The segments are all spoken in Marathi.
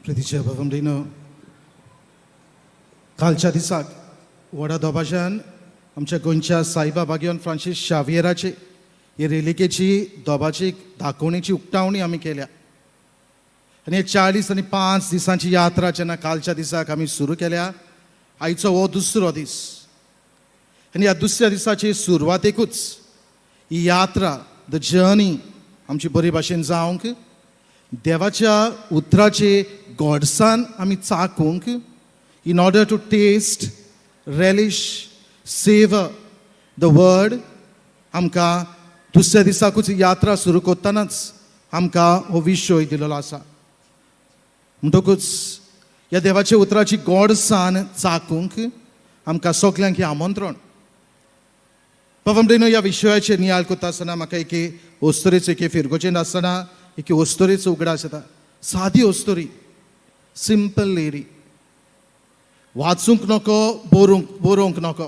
प्रितीच्या भवमडीनो कालच्या दिसाक व्हडा दोबाज्यान आमच्या गोंयच्या सायबा बागेवन फ्रांसीस शावियराचे हे रेलिकेची दोबाची दाखोवणेची उक्तावणी आमी केल्या आनी 40 आनी 5 दिसांची यात्रा जेन्ना कालच्या दिसाक आमी सुरू केल्या आयचो हो दुसरो दीस आनी ह्या दुसऱ्या दिसाची सुरवातेकूच ही यात्रा द जर्नी आमची बरे भाशेन जावंक देवाच्या उतराचे गॉडसान आमी चाखूंक in order to taste, relish, savor the word, आमकां दुसऱ्या दिसाकूच यात्रा सुरू करतानाच आमकां हो विशय दिलेलो आसा. म्हणटकूच ह्या देवाच्या उतराची गॉडसान चाखूंक आमकां सगल्यांक हें आमंत्रण. पवमडेनो ह्या विशयाचेर नियाळ करता आसतना म्हाका एके ओस्तोरेचो एके फिरगोचेर आसतना एके ओस्तोरेचो उगडास येता. सादी ओस्तोरी, सिंपल लेडी, वाचूंक नको, बरोवंक नको,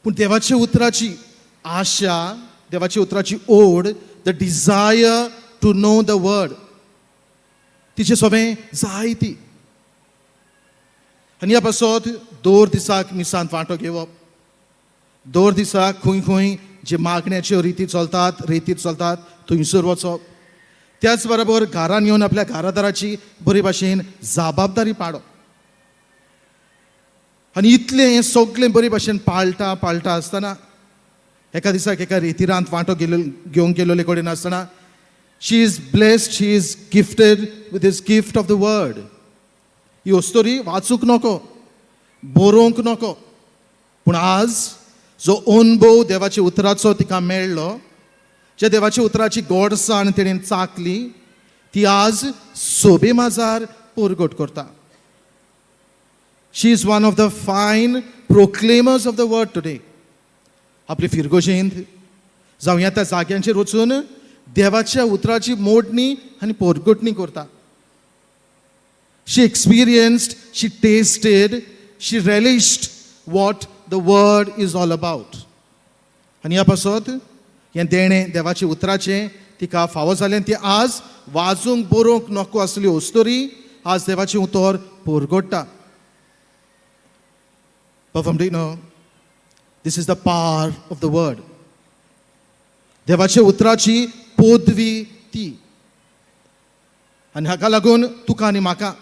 पूण देवाच्या उतराची आशा, देवाच्या उतराची ओड, the desire to know the word, तिचे सगळें जाय ती. आनी ह्या पासत दर दिसाक मिसांत वांटो घेवप, दर दिसाक खंय खंय जे मागण्याच्यो रिती चलतात थंयसर वचप, त्याच बरोबर घरान येवन आपल्या घरादाराची बरे भाशेन जबाबदारी पाडप. आनी इतलें हें सगळें बरे भाशेन पाळटा आसतना एका दिसाक एका रेतिरांत वांटो घेवंक गेलोले कडेन आसतना she is blessed, she is gifted with this gift of the word. ही ओस्तोरी वाचूंक नको, बरोवंक नको, पूण आज जो अनुभव देवाच्या उतराचो तिका मेळ्ळो, ज्या देवाच्या उतराची गॉडसाण तिणें चाखली, ती आज सोबे माजार परगट करता. She is one of the fine proclaimers of the word today. आपली फिरगोशेंत जावं ह्या त्या जाग्यांचेर वचून देवाच्या उतराची मोडणी आनी परगटणी करता. She experienced, she tasted, she relished what the word is all about. आनी ह्या पासत हें देणें देवाच्या उतराचें तिका फावो जालें. ती आज वाचूंक बरोवंक नको आसली ओस्तोरी आज देवाचें उतर परगट्टा. Pavamdino, this is the power of the word. देवाच्या उतराची पोदवी ती. आनी हाका लागून तुका आनी म्हाका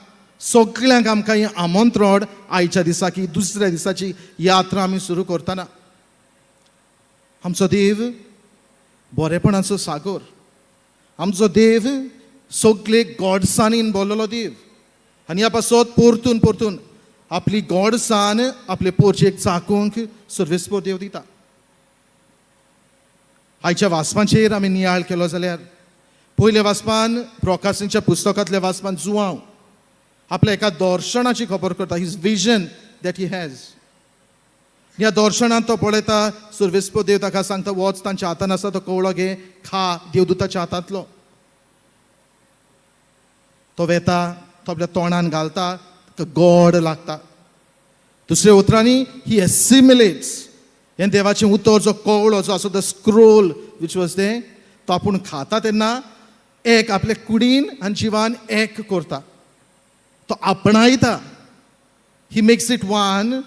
सगळ्यांक आमकां हें आमंत्रण आयच्या दिसाक ही दुसऱ्या दिसाची यात्रा आमी सुरू करतना. आमचो देव बरेपणाचो सागर, आमचो देव सगळे गॉडसानीन भरलेलो देव. आनी ह्या पासत परतून आपली गॉडसान आपले पोरचेक चाखूंक सर्वेस्पर देव दिता. आयच्या वाचपांचेर आमी नियाळ केलो जाल्यार पयल्या वाचपान प्रकाशनाच्या पुस्तकांतल्या वाचपान जुवांव आपल्या एका दर्शनाची खबर करता, his vision that he has. ह्या दर्शनांत तो पळयता सर्वेस्पर देव ताका सांगता, वच तांच्या हातान आसा तो कवळो घे, खा, देवदूताच्या हातांतलो. तो वेता, तो आपल्या तोंडान घालता, गॉड लागता. दुसऱ्या उतरांनी ही एसिमिलेट्स हें देवाचें उतर जो कवळो जो आसा the scroll which was they, तो आपूण खाता तेन्ना एक आपले कुडीन आनी जिवान एक करता, तो आपणायता. He makes it one,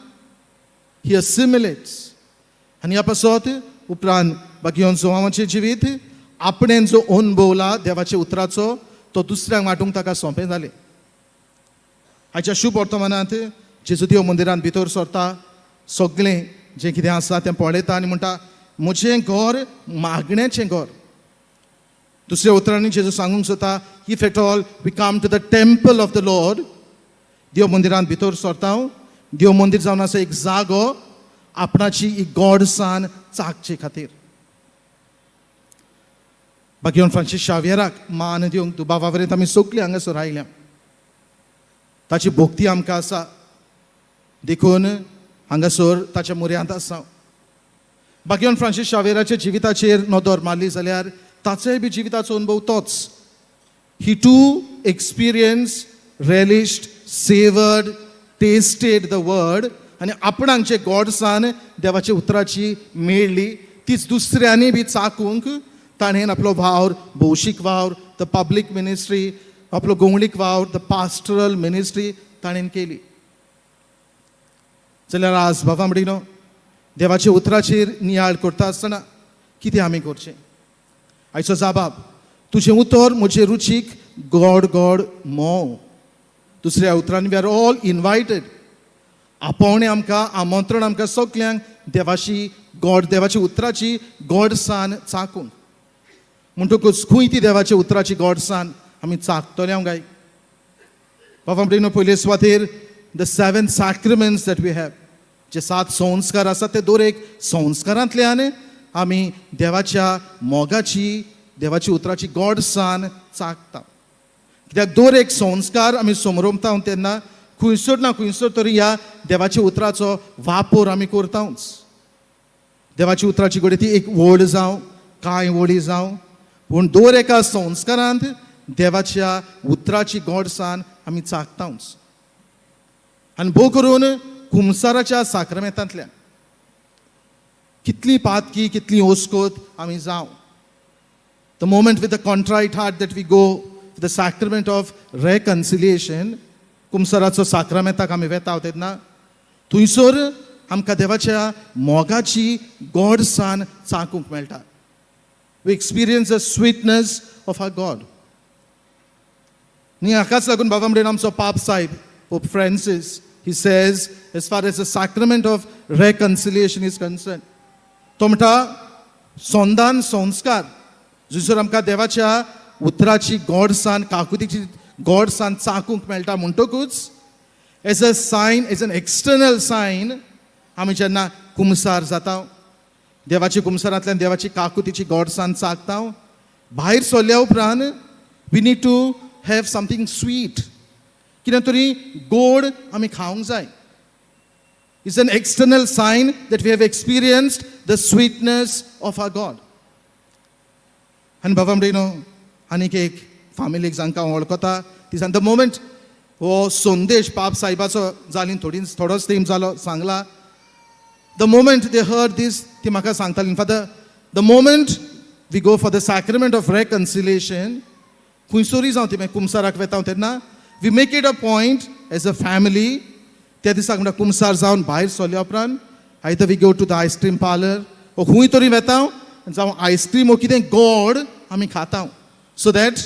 he assimilates. आनी ह्या पासत उपरांत बाकी जोवांचें जिवीत आपणें जो अनुभवला देवाच्या उतराचो तो दुसऱ्यांक वांटूंक ताका सोंपें जालें. आयच्या शुभ वर्तमानांत जेजू देव मंदिरांत भितर सरता, सगळें जें कितें आसा तें पळयता आनी म्हणटा म्हजें घर मागण्याचें घर. दुसऱ्या उतरांनी जेजू सांगूंक सोदता, if at all we come to the temple of the Lord, देव मंदिरांत भितर सरता. देव मंदिर जावन आसा एक जागो आपणाची ही गॉडसान चाखचे खातीर. बाकी फ्रांसीस शावियराक मान दिवंक दुबावावरेंत आमी सगळीं हांगासर आयल्या. ताची भोक्ती आमकां आसा देखून हांगासर ताच्या मुर्यांत आसा. बाकी फ्रांसीस शावियराच्या जिविताचेर नदर मारली जाल्यार ताचोय बी जिविताचो अनुभव तोच. ही to experience, relished, savoured, tasted the word आनी आपणाक जे गॉडसान देवाच्या उतराची मेळ्ळी तीच दुसऱ्यांनी बी चाखूंक ताणें आपलो वावर, भौशीक वावर, द पब्लीक मिनिस्ट्री आपलो गोंगडीक वावर द पास्टरल मिनिस्ट्री ताणें केली. जाल्यार आज बाबा म्हणिनो देवाच्या उतराचेर नियाळ करता आसतना कितें आमी करचें? आयचो जाबाब, तुजें उतर म्हजे रुचीक गोड गोड मोव. दुसऱ्या उतरान वी आर ऑल इनवायटेड. आपोवणें आमकां, आमंत्रण आमकां सगल्यांक देवाची उतराची गोडसाण चाकूंक. म्हणटकूच खंय ती देवाच्या उतराची गोडसाण आमी चाखतले काय? बाबा म्हणिनो पयले सुवातेर the 7 sacraments that we have, जे 7 संस्कार आसात ते दर एक संस्कारांतल्यान आमी देवाच्या मोगाची, देवाची उतराची गोडसाण चाखता. कित्याक दर एक संस्कार आमी समरोमता तेन्ना खंयसर ना खंयसर तरी ह्या देवाच्या उतराचो वापर आमी करताच. देवाची उतराची घडी ती एक व्हड जावं, कांय व्हडी जावं, पूण दर एका संस्कारांत देवाच्या उतराची गोडसाण आमी चाखताच. आनी भोव करून कुमसाराच्या साक्रमेंतांतल्यान कितली पातकी, कितली ओस्कोत आमी जावं. The moment with the contrite heart that we go the sacrament of reconciliation, कुमसाराचो साक्रमेंताक आमी वेता तेन्ना थंयसर आमकां देवाच्या मोगाची गोडसाण चाखूंक मेळटा. We experience the sweetness of our God. न्ही हाकाच लागून बाबा म्हणून आमचो पाप साहेब Pope Francis, he says, as far as the sacrament of reconciliation is concerned, तो म्हणटा सोंदान संस्कार जंयसर आमकां देवाच्या उतराची गोडसाण, काकुतीची गोडसाण चाखूंक मेळटा. म्हणटकूच as a sign, as an external sign आमी जेन्ना कुमसार जाता, देवाची कुमसारांतल्यान देवाची काकुतीची गोडसाण चाखता, भायर सरल्या उपरांत we need to have something sweet, कितें तरी गोड आमी खावंक जाय. It's an external sign that we have experienced the sweetness of our god. आनी बाबा म्हणटा आनीक एक फामिलीक जांकां हांव वळखता, ती सांगता द मोमेंट हो संदेश पाप साहेबाचो जाली थोडोच टायम जालो सांगला, the moment they heard this, ती म्हाका सांगताली, father the moment we go for the sacrament of reconciliation, खंयसरूय जावं ती कुमसाराक वेता तेन्ना we make it a point as a family, त्या दिसाक म्हणटा कुमसार जावन भायर सरल्या उपरांत either we go to the ice cream parlour ओ खंय तरी वेता जावं आयस्क्रीम ओ कितें गोड आमी खाता, so that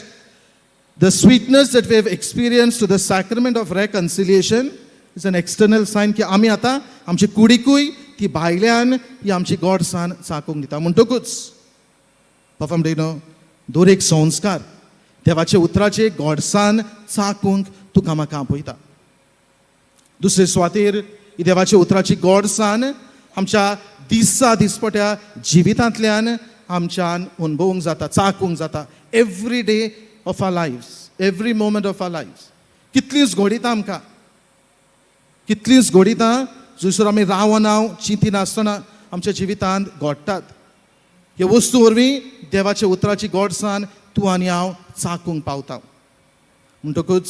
the sweetness that we have experience to the sacrament of reconciliation is an external sign की आमी आतां आमची कुडीकूय ती भायल्यान ही आमची गोडसाण चाखूंक दिता. म्हणटकूच बाबा म्हणटा दर एक संस्कार देवाचे उतराचे गोडसाण चाखूंक तुका म्हाका आपयता. दुसरे सुवातेर ही देवाचे उतराची गोडसाण आमच्या दिसा दिसपट्या जिवितांतल्यान आमच्यान अनुभवूंक जाता, चाखूंक जाता. Every day of our lifes, every moment of our lifes. कितलींच घोडिता आमकां, कितलींच घोडिता जंयसर आमी रावनाव चिंती नासतना आमच्या जिवितांत घडटात. हे वस्तू वरवीं देवाचे उतराची गोडसाण तूं आनी हांव चाखूंक पावता. म्हणटकूच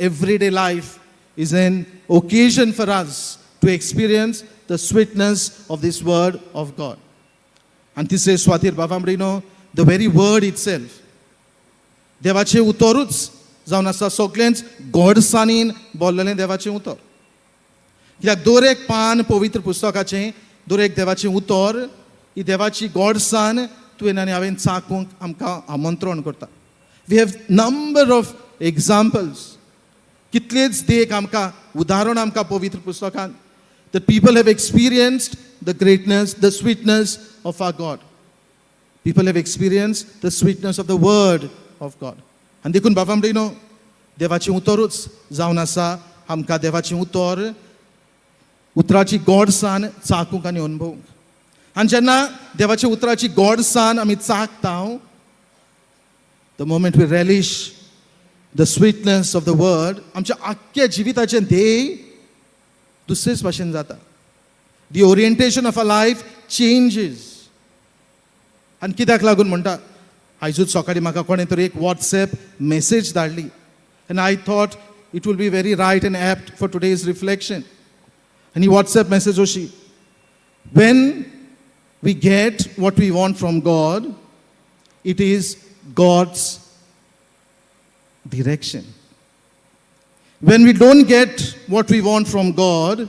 everyday life is an occasion for us to experience the sweetness of this word of God. आनी तिसरे सुवातेर बाबा म्हणिनो the very word it self उतरूच जावन आसा सगळेंच गोडसाणीन भरलेलें देवाचें उतर. कित्याक दर एक पान पवित्र पुस्तकाचें, दर एक देवाचें उतर, ही देवाची गोडसाण तुवें आनी हांवें चाखूंक आमकां आमंत्रण करता. We have number of examples, कितलेच देख आमकां उदाहरण आमकां पवित्र पुस्तकांत that people have experienced the greatness, the sweetness of our God. People have experienced the sweetness of the word of God. आनी देखून बाबा म्हणटा देवाचें उतरूच जावन आसा आमकां देवाचें उतराची गोडसाण चाखूंक आनी अनुभवूंक. आनी जेन्ना देवाच्या उतराची गोडसाण आमी चाखता, the moment we relish the sweetness of the word, आमच्या आख्ख्या जिविताचें ध्येय दुसरेच भाशेन जाता. The orientation of a life changes. आनी कित्याक लागून म्हणटा, आयजूच सकाळीं म्हाका कोणें तरी एक वॉट्सॅप मेसेज धाडली and I thought it will be very right and apt for today's reflection. आनी वॉट्सॅप मेसेज अशी, when we get what we want from God, it is God's direction. When we don't get what we want from God,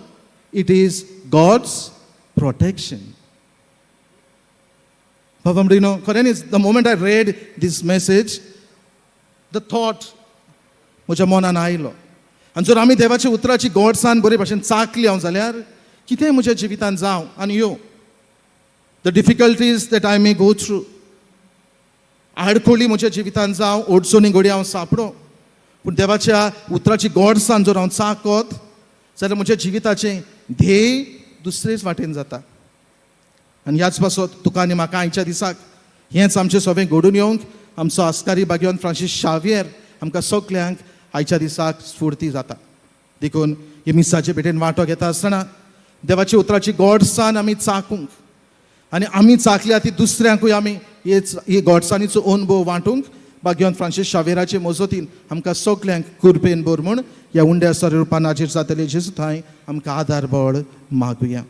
it is God's protection. The moment I read this message, the thought म्हज्या मनान आयलो आनी जर आमी देवाच्या उतराची गोडसाण बरे भाशेन चाखली हांव जाल्यार कितें म्हज्या जिवितान जावं आनी यो the difficulties that I may go through आडखोळी म्हज्या जिवितान जावं ओडचोनी घडी हांव सापडो पूण देवाच्या उतराची गोडसाण जर हांव चाखत जाल्यार म्हज्या जिविताचें ध्येय दुसरेच वाटेन जाता. आनी ह्याच पासत तुका आनी म्हाका आयच्या दिसाक हेंच आमचें सगळें घडून येवंक आमचो आस्कारी भाग्यवान फ्रांसीस शावियर आमकां सगल्यांक आयच्या दिसाक स्फूर्ती जाता. देखून हे मिसाचे भेटेन वांटो घेता आसतना देवाची उतराची गोडसाण आमी चाखूंक आनी आमी चाखल्या ती दुसऱ्यांकूय आमी ही गोडसाणीचो अनुभव वांटूंक भाग्यवान फ्रांसीस शावेराचे मजतीन आमकां सगल्यांक कृपेन भर म्हूण ह्या उंड्या स्वरूपान हाजेर जातले जेजू थंय आमकां आदार बळ मागुया.